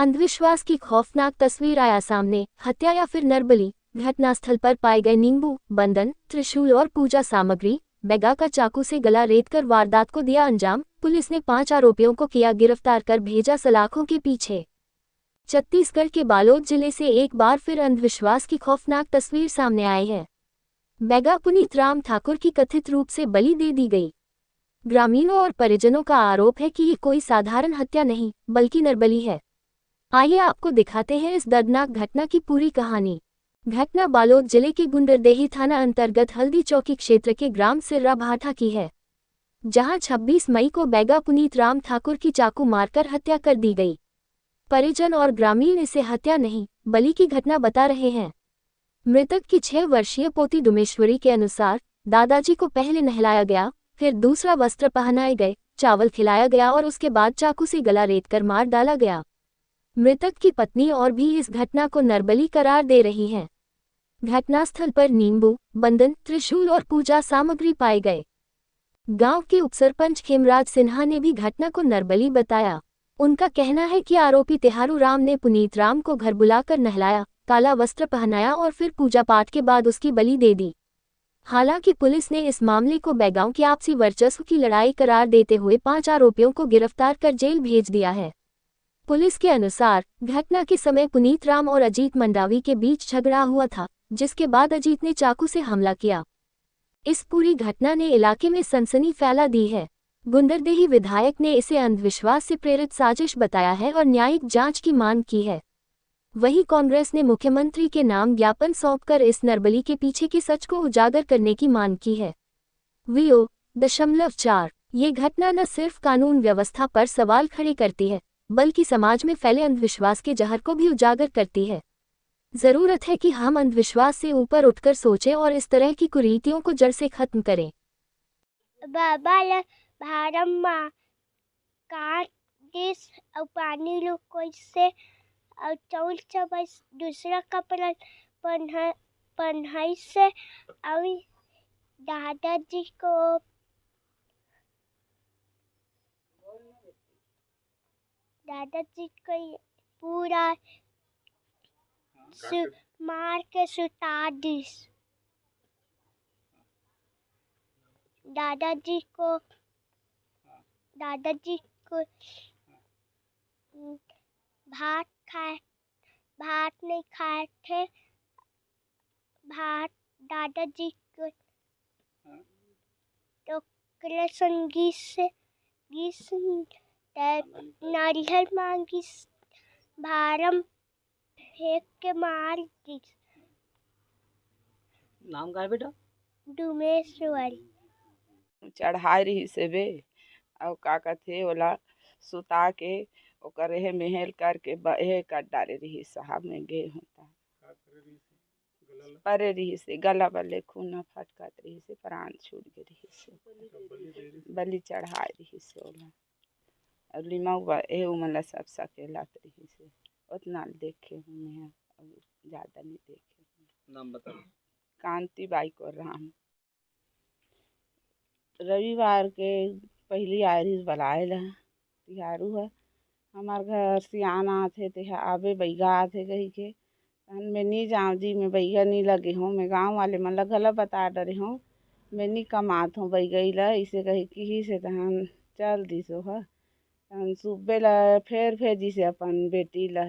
अंधविश्वास की खौफनाक तस्वीर आया सामने। हत्या या फिर नरबली। घटनास्थल पर पाए गए नींबू, बंधन, त्रिशूल और पूजा सामग्री। बैगा का चाकू से गला रेतकर वारदात को दिया अंजाम। पुलिस ने 5 आरोपियों को किया गिरफ्तार कर भेजा सलाखों के पीछे। छत्तीसगढ़ के बालोद जिले से एक बार फिर अंधविश्वास की खौफनाक तस्वीर सामने आई है। बैगा पुनीत राम ठाकुर की कथित रूप से बलि दे दी गई। ग्रामीणों और परिजनों का आरोप है कि ये कोई साधारण हत्या नहीं बल्कि नरबली है। आइए आपको दिखाते हैं इस दर्दनाक घटना की पूरी कहानी। घटना बालोद जिले के गुंडरदेही थाना अंतर्गत हल्दी चौकी क्षेत्र के ग्राम सिर्रा भाठा की है, जहां 26 मई को बैगा पुनीत राम ठाकुर की चाकू मारकर हत्या कर दी गई। परिजन और ग्रामीण इसे हत्या नहीं बलि की घटना बता रहे हैं। मृतक की 6 वर्षीय पोती डुमेश्वरी के अनुसार दादाजी को पहले नहलाया गया, फिर दूसरा वस्त्र पहनाए गए, चावल खिलाया गया और उसके बाद चाकू से गला रेतकर मार डाला गया। मृतक की पत्नी और भी इस घटना को नरबली करार दे रही हैं। घटनास्थल पर नींबू, बंधन, त्रिशूल और पूजा सामग्री पाए गए। गांव के उपसरपंच खेमराज सिन्हा ने भी घटना को नरबली बताया। उनका कहना है कि आरोपी तिहारू राम ने पुनीत राम को घर बुलाकर नहलाया, काला वस्त्र पहनाया और फिर पूजा पाठ के बाद उसकी बलि दे दी। हालांकि पुलिस ने इस मामले को बैगाओं की आपसी वर्चस्व की लड़ाई करार देते हुए 5 आरोपियों को गिरफ्तार कर जेल भेज दिया है। पुलिस के अनुसार घटना के समय पुनीत राम और अजीत मंडावी के बीच झगड़ा हुआ था, जिसके बाद अजीत ने चाकू से हमला किया। इस पूरी घटना ने इलाके में सनसनी फैला दी है। गुंडरदेही विधायक ने इसे अंधविश्वास से प्रेरित साजिश बताया है और न्यायिक जांच की मांग की है। वहीं कांग्रेस ने मुख्यमंत्री के नाम ज्ञापन सौंपकर इस नरबली के पीछे के सच को उजागर करने की मांग की है। VO.4 ये घटना न सिर्फ कानून व्यवस्था पर सवाल खड़े करती है, बल्कि समाज में फैले अंधविश्वास के जहर को भी उजागर करती है। जरूरत है कि हम अंधविश्वास से ऊपर उठकर सोचें और इस तरह की कुरीतियों को जड़ से खत्म करें। बाबा ल भारम माँ काट दिस और पानी लो कैसे और चौल चबस दूसरा कपड़ा पन्हाई से और दादाजी को पूरा मार के सुता दिस। दादाजी को भात नहीं खाए थे। भात दादाजी को तो संगीत से नारियल मांगी भारम फेंक के मार दी। नाम का है बेटा? डुमेश्वरी। चढ़ाई रही से बे और का कथे ओला सुता के ओकर हे मेहल करके हे काट डाले रही साहब में गे होता परे रही से गला बल्ले खून फटकत रही से प्राण छूट गए रही से बलि चढ़ाई रही से ओला और लिमाऊ ए उमला सब सकेला रही से उतना देखे हूँ मैं ज्यादा नहीं देखे। नाम बता। कांति बाई को राम। रविवार के पहली आयरिस बलाए ला तिहारू है हमार घर सियाना थे ते आबे बैगा थे कही के मैं नहीं जाऊँ जी मैं बैगा नहीं लगे हूँ मैं गांव वाले मन ला गलत बता डरे हूँ मैं नहीं कमात हूँ बैगई ला इसे कही कि से तहन चल दिसो है तहन सुबह ला फिर भेजी से अपन बेटी ला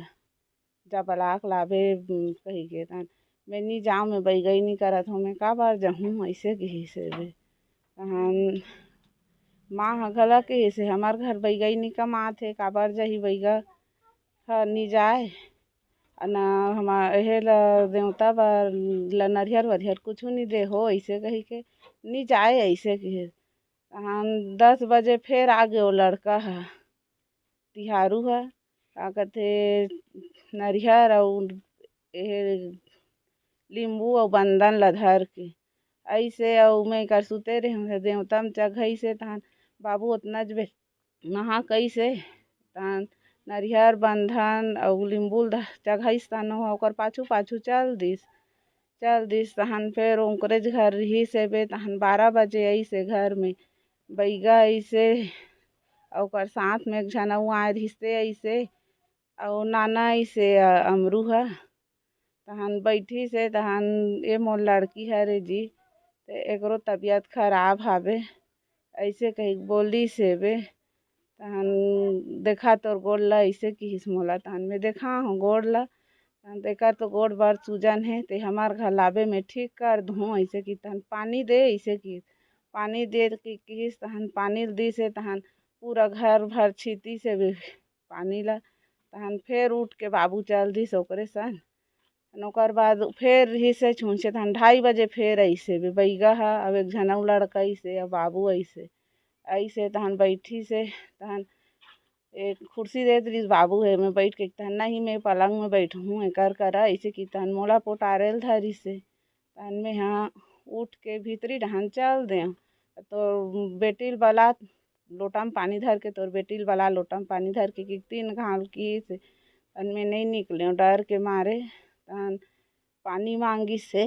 जब बलाक लाभे कही के तहन मैं नहीं जाऊँ मैं बैगई नहीं करत हूँ मैं का बार जाऊँ ऐसे कही से तहन माँ ह गला के से हमार घर बैगई नहीं कमात है काबर जही बैगा ह नहीं जाए न हमार हे ला देवता बार ला नरियर वरियर कुछ नहीं दे हो ऐसे कही के नहीं जाए ऐसे कहे तहन 10 बजे फिर आ गए वो लड़का है तिहारू है का कहते नरियर और लींबू और बंधन ला धर के ऐसे और मैं कर सुते रहे देवता में चघई से तहन बाबू उतना जबे नहा कैसे तहन नरियर बंधन और लींबू चघईस तहन ओकर पाछू पाछू चल दिस तहन फिर ओकरे घर रही से बे तहन 12 बजे आई से घर में बैगा ऐसे और साथ में एक झन आए रिश्ते ऐसे और नाना इसे अमरू है तहन बैठी से तहन ये मोर लड़की है रे जी तो एकरो तबीयत खराब हावे ऐसे कही बोली से बे तहन देखा तोर गोड़ ला ऐसे किस मोला तहन में देखा हूँ गोड़ ला तहन देखा तो गोड़ बार सूजन है ते हमार घर लावे में ठीक कर दूँ ऐसे की तहन पानी दे ऐसे की पानी दे के किस तहन पानी दी से तहन पूरा घर भर छीती से भी पानी ला तहन फिर उठ के बाबू चल दी ओकरे सन ओकर बाद फिर ही से छूछे तहन 2:30 बजे फिर ऐसे भी बैगा है अब एक झनऊ लड़का ऐसे अब बाबू ऐसे ऐसे तहन बैठी से तहन एक कुर्सी दे दी बाबू है मैं बैठ के तहन नहीं मैं पलंग में बैठूँ एकर करा ऐसे की तहन मोला पोटारेल धरी से तहन में हाँ उठ के भीतरी डहन चल दे तो बेटिल वाला लोटा में पानी धर के तोर बेटिल वाला लोटा में पानी धर के 3 घाल की से तहन में नहीं निकले डर के मारे तहन पानी मांगी से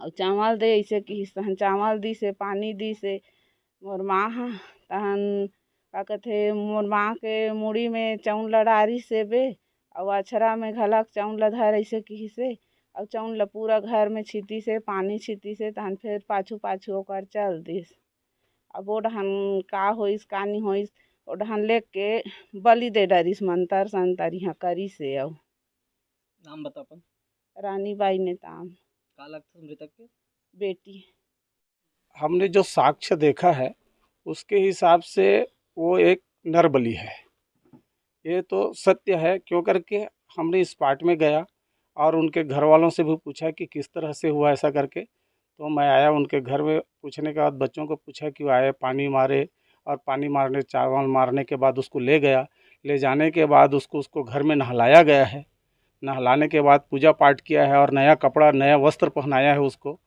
और चावल दे ऐसे की तहन चावल दी से पानी दी से मोर माँ हा तहन का कहते मोर माँ के मुड़ी में चौन लड़ारी से बे और अछरा में घलक चौन लधर ऐसे की से और चौन ला पूरा घर में छीती से पानी छीती से तहन फिर पाछू पाछू ओकर चल दिस अब वो डहन का होइस का नहीं होइस वो डहन लेके बलि दे डरिस मंतर संतर यहाँ करी से अब नाम बता अपन। रानी बाई ने ताम का लगता मृतक के बेटी। हमने जो साक्ष्य देखा है उसके हिसाब से वो एक नरबली है, ये तो सत्य है। क्यों करके हमने इस पार्ट में गया और उनके घर वालों से भी पूछा कि किस तरह से हुआ ऐसा करके, तो मैं आया उनके घर में पूछने के बाद बच्चों को पूछा क्यों आए, पानी मारे और पानी मारने चावल मारने के बाद उसको ले गया, ले जाने के बाद उसको घर में नहलाया गया है, नहलाने के बाद पूजा पाठ किया है और नया कपड़ा नया वस्त्र पहनाया है उसको।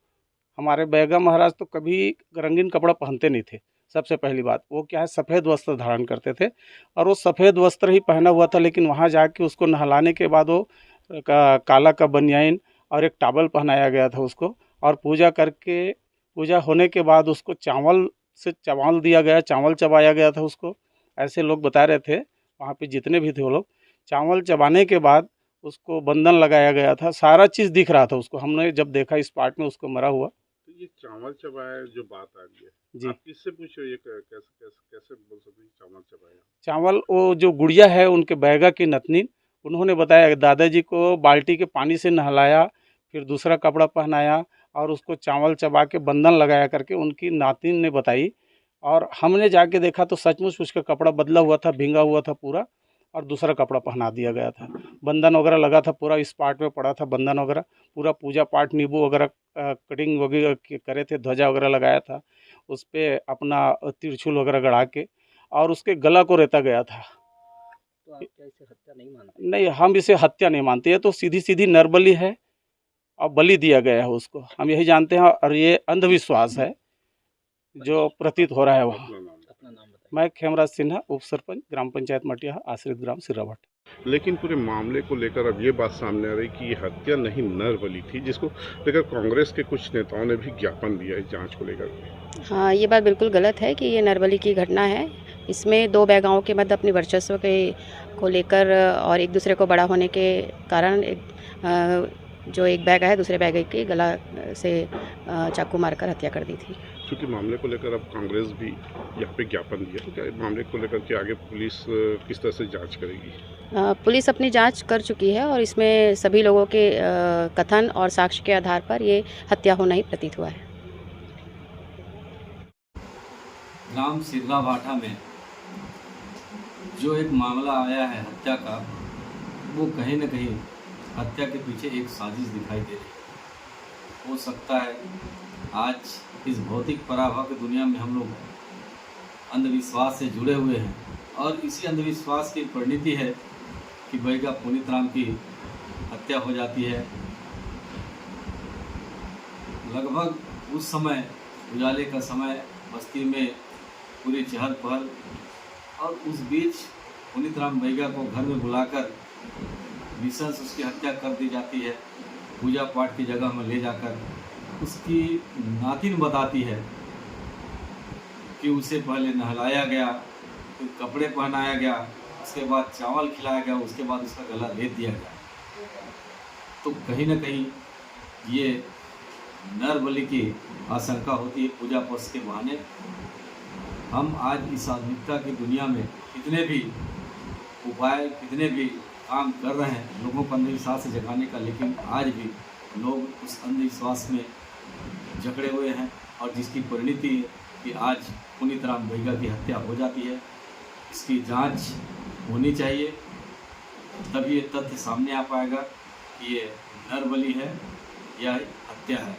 हमारे बेगम महाराज तो कभी रंगीन कपड़ा पहनते नहीं थे। सबसे पहली बात वो क्या है, सफ़ेद वस्त्र धारण करते थे और वो सफ़ेद वस्त्र ही पहना हुआ था, लेकिन वहाँ जाके उसको नहलाने के बाद वो काला का बनियान और एक टावल पहनाया गया था उसको, और पूजा करके पूजा होने के बाद उसको चावल से चावल दिया गया, चावल चबाया गया था उसको। ऐसे लोग बता रहे थे वहाँ पे जितने भी थे वो लोग। चावल चबाने के बाद उसको बंधन लगाया गया था, सारा चीज़ दिख रहा था उसको। हमने जब देखा इस पार्ट में उसको मरा हुआ। तो ये चावल चबाया जो बात आ गई है जी, आप किससे पूछो ये कैसे कैसे कैसे बोल सकते हैं चावल चबाया? चावल वो जो गुड़िया है उनके बैगा की नतनी, उन्होंने बताया दादाजी को बाल्टी के पानी से नहलाया, फिर दूसरा कपड़ा पहनाया और उसको चावल चबा के बंधन लगाया करके उनकी नातिन ने बताई। और हमने जाके देखा तो सचमुच उसका कपड़ा बदला हुआ था, भींगा हुआ था पूरा, और दूसरा कपड़ा पहना दिया गया था। बंधन वगैरह लगा था पूरा, इस पार्ट में पड़ा था बंधन वगैरह पूरा। पूजा पाठ नींबू वगैरह कटिंग वगैरह करे थे, ध्वजा वगैरह लगाया था उस पर, अपना त्रिशूल वगैरह गड़ा के, और उसके गला को रेता गया था। तो आप क्या इसे हत्या नहीं मानते? नहीं, हम इसे हत्या नहीं मानते, ये तो सीधी सीधी नरबली है और बलि दिया गया है उसको, हम यही जानते हैं। और ये अंधविश्वास है जो प्रतीत हो रहा है वहाँ। अपना नाम बताइए। मैं खेमराज सिन्हा, उप सरपंच, ग्राम पंचायत मटिया, आश्रित ग्राम सिरावट। लेकिन पूरे मामले को लेकर अब ये बात सामने आ रही कि ये हत्या नहीं नरबली थी, जिसको लेकर कांग्रेस के कुछ नेताओं ने भी ज्ञापन दिया है जांच को लेकर। हाँ, ये बात बिल्कुल गलत है कि ये नरबली की घटना है। इसमें 2 बैगाओं के मध्य अपनी वर्चस्व को लेकर और एक दूसरे को बड़ा होने के कारण जो एक बैगा है दूसरे बैगा की गला से चाकू मारकर हत्या कर दी थी। क्योंकि मामले को लेकर अब कांग्रेस भी यहाँ पे ज्ञापन दिया, तो क्या मामले को लेकर के आगे पुलिस किस तरह से जांच करेगी? पुलिस अपनी जांच कर चुकी है और इसमें सभी लोगों के कथन और साक्ष्य के आधार पर ये हत्या होना ही प्रतीत हुआ है। ग्राम सिरगाभाठा में जो एक मामला आया है हत्या का, वो कहीं न कहीं हत्या के पीछे एक साजिश दिखाई दे रही है। हो सकता है आज इस भौतिक पराभव की दुनिया में हम लोग अंधविश्वास से जुड़े हुए हैं, और इसी अंधविश्वास की परिणति है कि बैगा पुनीत राम की हत्या हो जाती है। लगभग उस समय उजाले का समय, बस्ती में पूरी चहल पहल, और उस बीच पुनीत राम बैगा को घर में बुलाकर निशंस उसकी हत्या कर दी जाती है। पूजा पाठ की जगह में ले जाकर उसकी नातिन बताती है कि उसे पहले नहलाया गया, फिर कपड़े पहनाया गया, उसके बाद चावल खिलाया गया, उसके बाद उसका गला रेत दिया गया। तो कहीं ना कहीं ये नरबलि की आशंका होती है पूजा पक्ष के बहाने। हम आज इस आधुनिकता की दुनिया में कितने भी उपाय, कितने भी काम कर रहे हैं लोगों को अंधविश्वास से जगाने का, लेकिन आज भी लोग उस अंधविश्वास में जकड़े हुए हैं और जिसकी परिणति है कि आज पुनीत राम बैगा की हत्या हो जाती है। इसकी जांच होनी चाहिए, तब ये तथ्य सामने आ पाएगा कि ये नरबलि है या हत्या है।